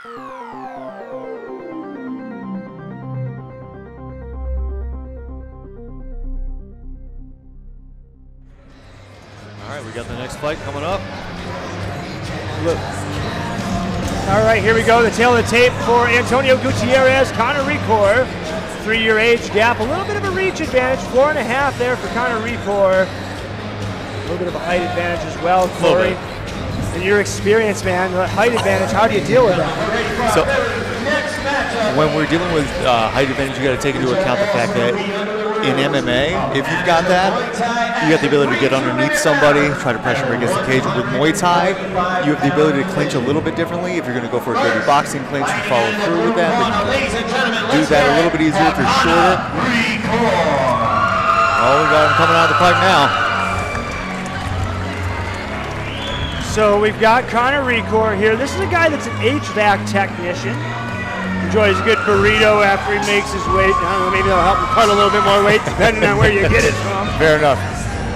All right, we got the next fight coming up. Look. All right, here we go. The tail of the tape for Antonio Gutierrez, Conner Recore. 3-year age gap, a little bit of a reach advantage, 4.5 there for Conner Recore. A little bit of a height advantage as well, Corey. In your experience, man, the height advantage, how do you deal with that? So, when we're dealing with height advantage, you got to take into account the fact that in MMA, if you've got that, you got the ability to get underneath somebody, try to pressure against the cage. With Muay Thai, you have the ability to clinch a little bit differently. If you're going to go for a dirty boxing clinch and follow through with that, then do that a little bit easier if you're shorter. Oh, we got him coming out of the pipe now. So we've got Conner Recore here. This is a guy that's an HVAC technician. Enjoys a good burrito after he makes his weight. I don't know, maybe that'll help him cut a little bit more weight depending on where you get it from. Fair enough.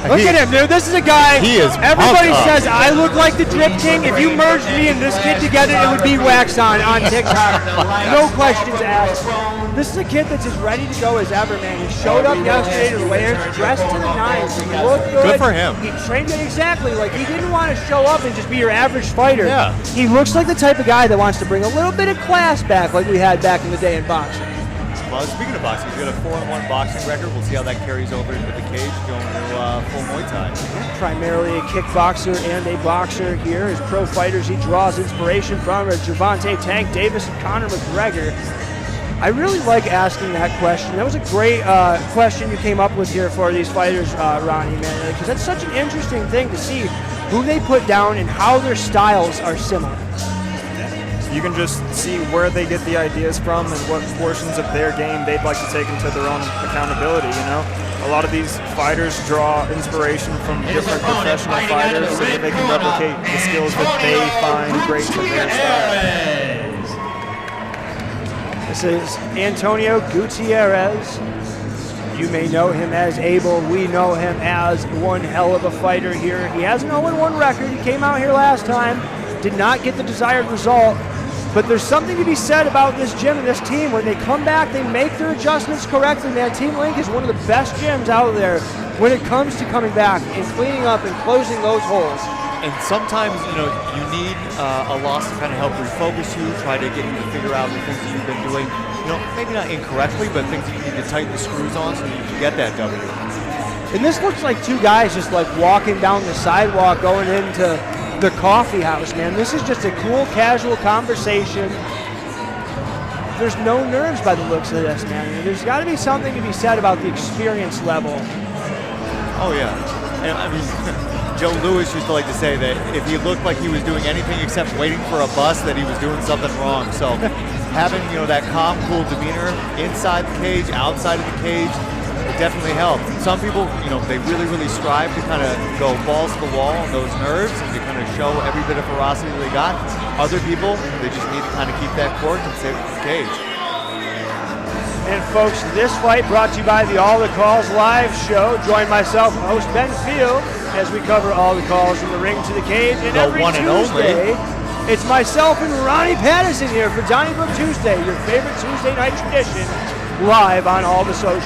Look at him, dude. This is a guy. He is. Everybody says I look like the Drip King. If you merged me and this kid together, it would be wax on TikTok. No questions asked. This is a kid that's as ready to go as ever, man. He showed up yesterday to the weigh-ins, dressed to the nines. He looked good. Good for him. He trained it exactly. Like, he didn't want to show up and just be your average fighter. Yeah. He looks like the type of guy that wants to bring a little bit of class back like we had back in the day in boxing. Well, speaking of boxing, he's got a 4-1 boxing record. We'll see how that carries over into the cage going to full Muay Thai. Primarily a kickboxer and a boxer here. His pro fighters he draws inspiration from are Gervonta Tank Davis and Conor McGregor. I really like asking that question. That was a great question you came up with here for these fighters, Ronnie, man, because that's such an interesting thing to see who they put down and how their styles are similar. You can just see where they get the ideas from and what portions of their game they'd like to take into their own accountability, you know? A lot of these fighters draw inspiration from different professional fighters so that they can replicate the skills that they find great for their style. This is Antonio Gutierrez. You may know him as Abel. We know him as one hell of a fighter here. He has an 0-1 record. He came out here last time, did not get the desired result. But there's something to be said about this gym and this team. When they come back, they make their adjustments correctly, man. Team Link is one of the best gyms out there when it comes to coming back and cleaning up and closing those holes. And sometimes, you know, you need a loss to kind of help refocus you, try to get you to figure out the things that you've been doing, you know, maybe not incorrectly, but things that you need to tighten the screws on so that you can get that W. And this looks like two guys just like walking down the sidewalk going into the coffee house, man. This is just a cool, casual conversation. There's no nerves by the looks of this, man. There's got to be something to be said about the experience level. Oh, yeah. And I mean, Joe Louis used to like to say that if he looked like he was doing anything except waiting for a bus, that he was doing something wrong. So having, you know, that calm, cool demeanor inside the cage, outside of the cage, it definitely helps. And some people, you know, they really, really strive to kind of go balls to the wall on those nerves and to kind of show every bit of ferocity they got. Other people, they just need to kind of keep that cork and stay with the cage. And folks, this fight brought to you by the All the Calls live show. Join myself, host Ben Field, as we cover all the calls from the ring to the cage. And The every one and Tuesday, it's myself and Ronnie Patterson here for Donnybrook Tuesday, your favorite Tuesday night tradition, live on all the socials.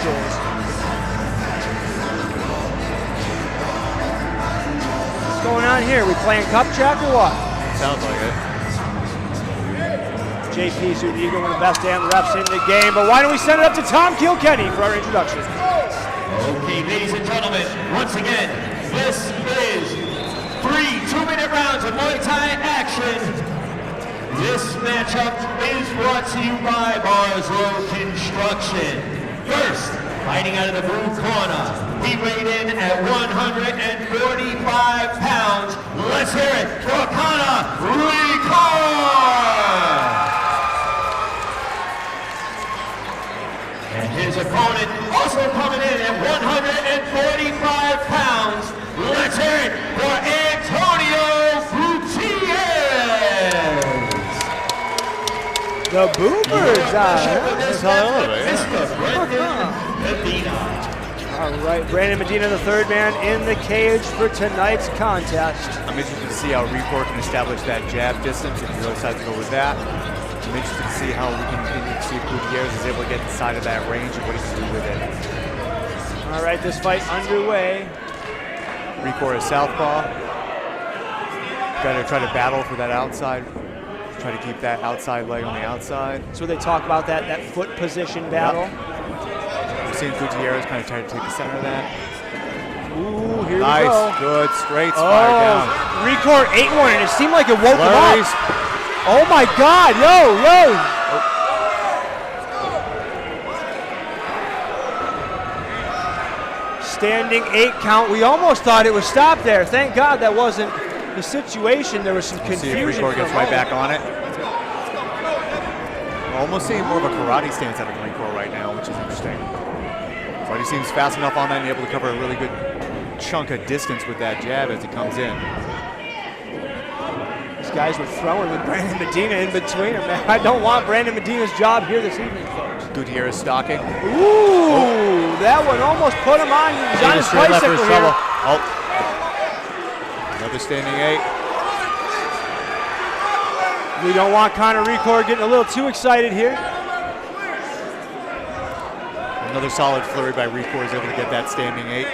What's going on here? We playing cup check or what? Sounds like it. JP Zudigo, one of the best damn refs in the game, but why don't we send it up to Tom Kilkenny for our introduction? Okay, ladies and gentlemen, once again, this is 3 2-minute rounds of Muay Thai action. This matchup is brought to you by Barzlow Construction. First, fighting out of the blue corner, he weighed in at 145 pounds. Let's hear it for Conner Recore! And his opponent also coming in at 145 pounds. Let's hear it for Antonio Gutierrez. The Boomers. All right, Brandon Medina, the third man in the cage for tonight's contest. I'm interested to see how Recore can establish that jab distance if he really decides to go with that. I'm interested to see how we can see if Gutierrez is able to get inside of that range and what he can do with it. All right, this fight underway. Recore is southpaw. Got to try to battle for that outside. Try to keep that outside leg on the outside. So they talk about that foot position battle. Yep. We're seeing Gutierrez kind of try to take the center of that. Ooh, here we go. Nice, good, straight fire down. Recore ate one, and it seemed like it woke Flurries. him up. Oh my God, yo. Standing 8 count. We almost thought it was stopped there. Thank God that wasn't the situation. There was some confusion. See if Recore gets right back on it. We're almost seeing more of a karate stance out of Recore right now, which is interesting. But he seems fast enough on that and able to cover a really good chunk of distance with that jab as he comes in. These guys were throwing with Brandon Medina in between them, man. I don't want Brandon Medina's job here this evening, folks. Gutierrez stalking. Ooh, that one almost put him on. He's on his bicycle here. Oh. Another standing 8. We don't want Conner Recore getting a little too excited here. Another solid flurry by Recore is able to get that standing 8.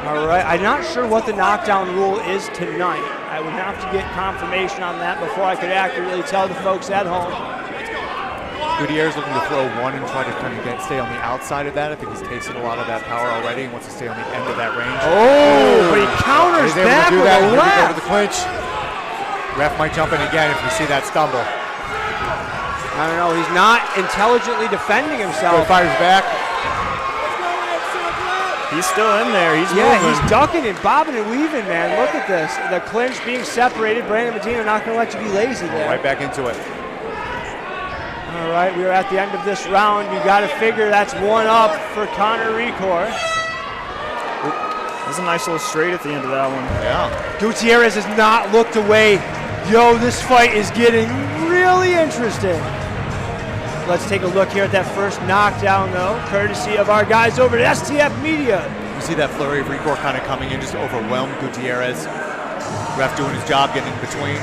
All right, I'm not sure what the knockdown rule is tonight. I would have to get confirmation on that before I could accurately tell the folks at home. Gutierrez looking to throw one and try to kind of stay on the outside of that. I think he's tasted a lot of that power already and wants to stay on the end of that range. Oh, but he counters back with a left. Over the clinch. Ref might jump in again if we see that stumble. I don't know, he's not intelligently defending himself. Fires back. He's still in there. He's moving. moving. He's ducking and bobbing and weaving, man. Look at this. The clinch being separated. Brandon Medina not going to let you be lazy there. Right back into it. All right, we are at the end of this round. You got to figure that's 1 up for Conner Recore. That's a nice little straight at the end of that one. Yeah. Gutierrez has not looked away. Yo, this fight is getting really interesting. Let's take a look here at that first knockdown, though, courtesy of our guys over at STF Media. You see that flurry of Recore kind of coming in, just overwhelmed Gutierrez. Ref doing his job, getting in between.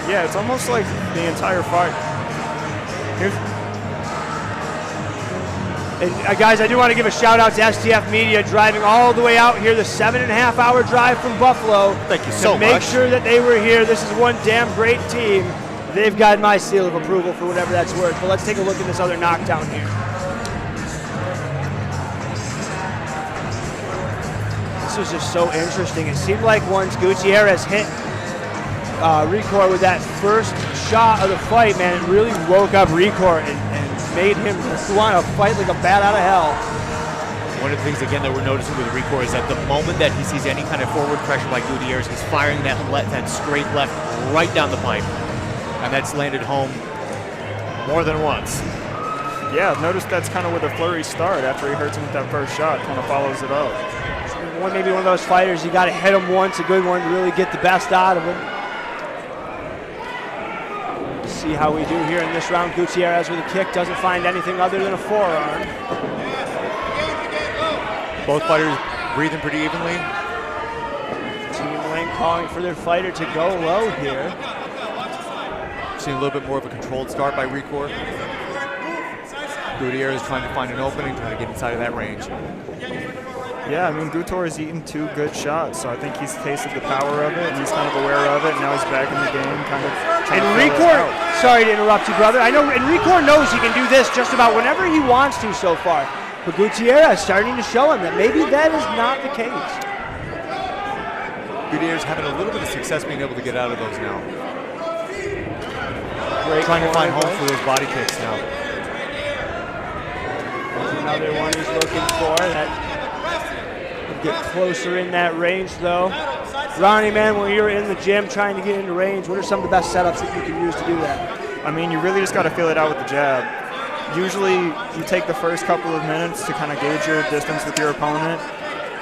Yeah, it's almost like the entire fight. And guys, I do want to give a shout out to STF Media driving all the way out here, the 7.5-hour drive from Buffalo. Thank you so much. To make sure that they were here. This is one damn great team. They've got my seal of approval for whatever that's worth. But let's take a look at this other knockdown here. This was just so interesting. It seemed like once Gutierrez hit Recore with that first shot of the fight, man, it really woke up Recore and made him want to fight like a bat out of hell. One of the things, again, that we're noticing with Recore is that the moment that he sees any kind of forward pressure by Gutierrez, he's firing that straight left right down the pipe. And that's landed home more than once. Yeah, I've noticed that's kind of where the flurry start after he hurts him with that first shot, kind of follows it up. Maybe one of those fighters, you got to hit him once, a good one, to really get the best out of him. See how we do here in this round. Gutierrez with a kick doesn't find anything other than a forearm. Both fighters breathing pretty evenly. Team Link calling for their fighter to go low here. Seeing a little bit more of a controlled start by Recore. Gutierrez trying to find an opening, trying to get inside of that range. Yeah, I mean, Gutierrez has eaten 2 good shots, so I think he's tasted the power of it, and he's kind of aware of it, and now he's back in the game, kind of trying to feel Recore, it out. sorry to interrupt you, brother. I know, and Recore knows he can do this just about whenever he wants to so far. But Gutierrez starting to show him that maybe that is not the case. Gutierrez having a little bit of success being able to get out of those now. Great trying to find corner, home for those body kicks now. Another one he's looking for. That get closer in that range, though. Ronnie, man, when you're in the gym trying to get into range, what are some of the best setups that you can use to do that? I mean, you really just got to feel it out with the jab. Usually, you take the first couple of minutes to kind of gauge your distance with your opponent,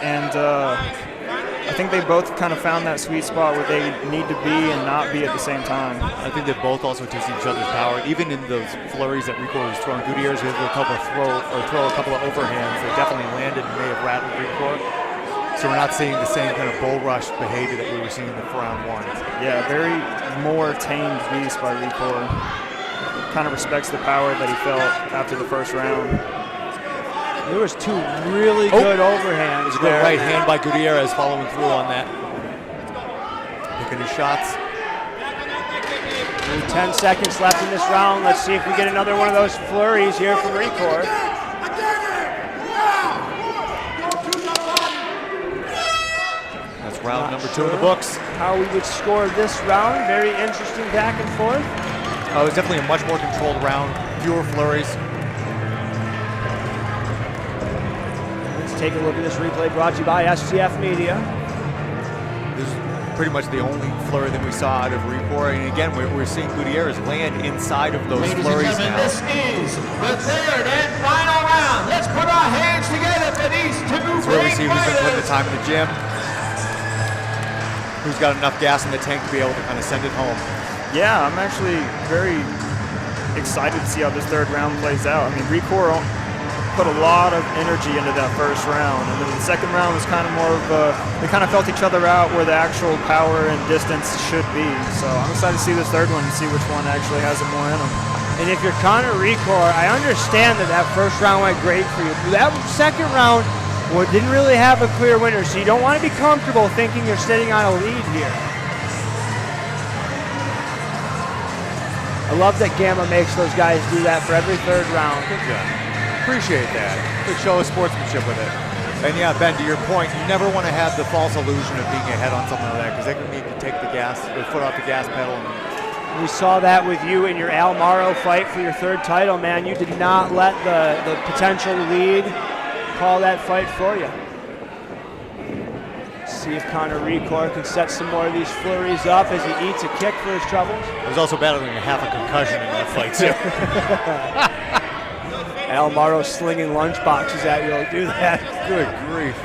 and I think they both kind of found that sweet spot where they need to be and not be at the same time. I think they both also tasted each other's power. Even in those flurries that Recore was throwing, Gutierrez was able to throw a couple of overhands that definitely landed and may have rattled Recore. So we're not seeing the same kind of bull rush behavior that we were seeing in the round 1. Yeah, very more tamed beast by Recore. Kind of respects the power that he felt after the first round. There was 2 really good overhands. There's a good right hand by Gutierrez following through on that. Picking his shots. 10 seconds left in this round. Let's see if we get another one of those flurries here from Recore. That's round number 2 in the books. How we would score this round. Very interesting back and forth. It was definitely a much more controlled round. Fewer flurries. Let's take a look at this replay brought to you by STF Media. This is pretty much the only flurry that we saw out of Recore. And again, we're seeing Gutierrez land inside of those flurries now. This is the 3rd and final round. Let's put our hands together for these 2 That's where we great see who's been putting the fighters. time in the gym. Who's got enough gas in the tank to be able to kind of send it home. Yeah, I'm actually very excited to see how this 3rd round plays out. I mean, Recore put a lot of energy into that first round, and then the 2nd round was kind of more of a, they kind of felt each other out where the actual power and distance should be. So I'm excited to see this 3rd one and see which one actually has it more in them. And if you're Conner Recore, I understand that first round went great for you. That 2nd round didn't really have a clear winner, so you don't want to be comfortable thinking you're sitting on a lead here. I love that Gamma makes those guys do that for every 3rd round. Good job. Appreciate that. Good show of sportsmanship with it. And yeah, Ben, to your point, you never want to have the false illusion of being ahead on something like that, because they can need to take the foot off the gas pedal. We saw that with you in your Al Morrow fight for your 3rd title, man. You did not let the potential lead call that fight for you. See if Conner Recore can set some more of these flurries up as he eats a kick for his troubles. He was also battling half a concussion in that fight, too. Al Morrow slinging lunchboxes at you will do that. Good grief.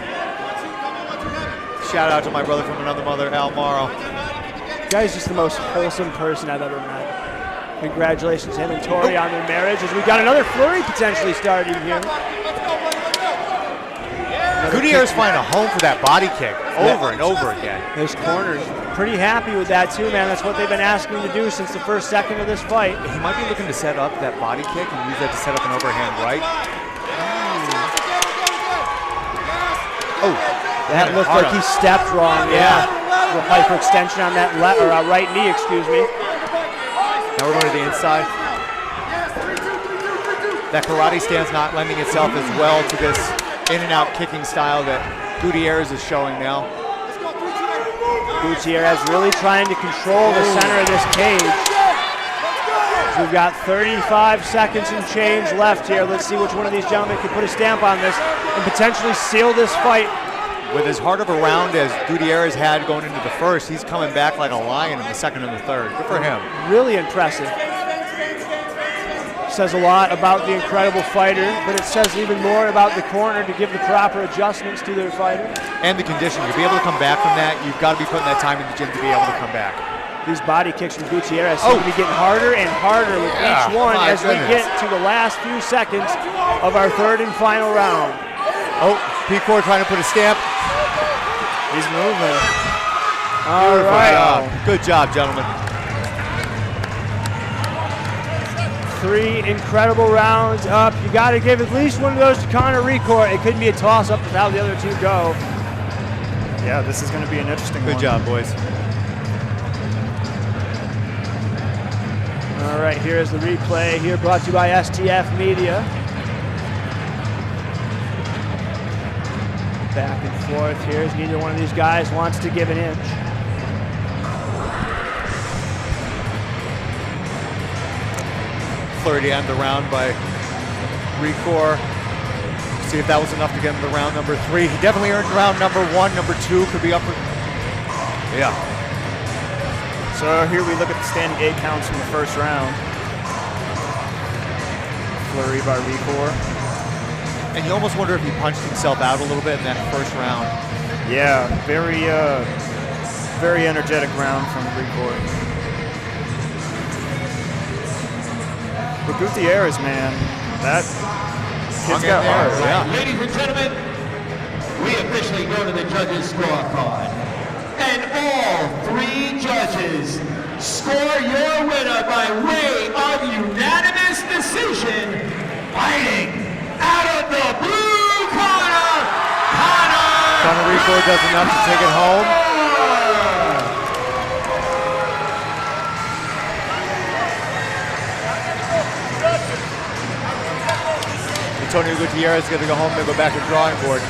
Shout out to my brother from another mother, Al Morrow. Guy's just the most wholesome person I've ever met. Congratulations to him and Tori on their marriage, as we got another flurry potentially starting here. Gutierrez finding a home for that body kick over and over again. This corner's pretty happy with that too, man. That's what they've been asking him to do since the first second of this fight. He might be looking to set up that body kick and use that to set up an overhand right. Oh, that looked like he stepped wrong. Yeah, a little hyperextension on that right knee, excuse me. Now we're going to the inside. That karate stance not lending itself as well to this in and out kicking style that Gutierrez is showing now. Gutierrez really trying to control the center of this cage. We've got 35 seconds and change left here. Let's see which one of these gentlemen can put a stamp on this and potentially seal this fight. With as hard of a round as Gutierrez had going into the first, he's coming back like a lion in the 2nd and the 3rd. Good for him. Really impressive. Says a lot about the incredible fighter, but it says even more about the corner to give the proper adjustments to their fighter. And the conditioning. To be able to come back from that, you've got to be putting that time in the gym to be able to come back. These body kicks from Gutierrez seem to be getting harder and harder with each one as we get to the last few seconds of our 3rd and final round. Oh, P-Core trying to put a stamp. He's moving. All right. Good job, gentlemen. 3 incredible rounds up. You got to give at least one of those to Conner Recore. It could be a toss-up with how the other 2 go. Yeah, this is going to be an interesting one. Good job, boys. All right, here is the replay here brought to you by STF Media. Back and forth here as neither one of these guys wants to give an inch. Flurry to end the round by Recore. See if that was enough to get him to round number 3. He definitely earned round number 1. Number 2 could be up for... Yeah. So here we look at the standing 8 counts from the first round. Flurry by Recore. And you almost wonder if he punched himself out a little bit in that first round. Yeah, very energetic round from Recore. But Gutierrez, man, that kid's got heart. Yeah. Ladies and gentlemen, we officially go to the judges' scorecard. And all 3 judges score your winner by way of unanimous decision, fighting out of the blue corner, Conner Recore does enough to take it home. Antonio Gutierrez is going to go home and go back to the drawing board.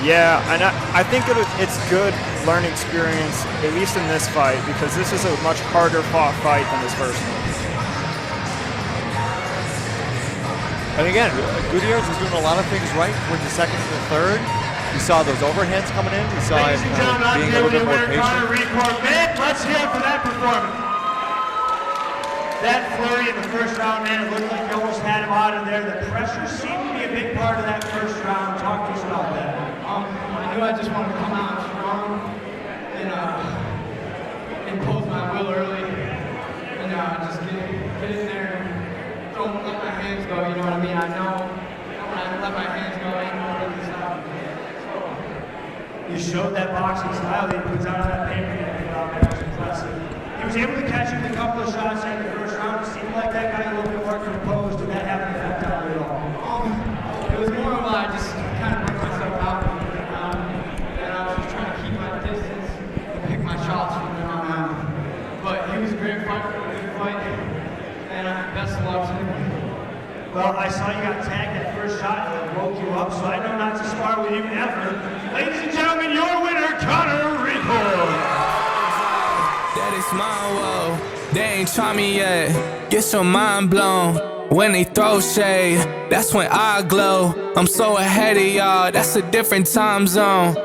Yeah, and I think it's good learning experience, at least in this fight, because this is a much harder fought fight than his first one. And again, Gutierrez was doing a lot of things right towards the second and the third. We saw those overhands coming in. We saw him being a little bit more patient. Conner Recore. Man, let's hear it for that performance. That flurry in the first round, man, it looked like you almost had him out of there. The pressure seemed to be a big part of that first round. Talk to us about that. I knew I just wanted to come out strong and impose my will early and just get in there and don't let my hands go, you know what I mean? I know when I let my hands go, I ain't gonna really stop. You showed that boxing style that he puts out on that paper. That was impressive. He was able to catch him with a couple of shots in the first round. It seemed like that guy a little bit more composed. Did that have an effect on you at all? It was more of I just kind of put myself out and I was just trying to keep my distance and pick my shots from him. But he was a great fighter, a good fight, and best of luck to him. Well, I saw you got tagged that first shot and it woke you up, so I know not to spar with you ever. Ladies and gentlemen, your winner, Conner Recore. That is my world. They ain't try me yet. Get your mind blown. When they throw shade, that's when I glow. I'm so ahead of y'all, that's a different time zone.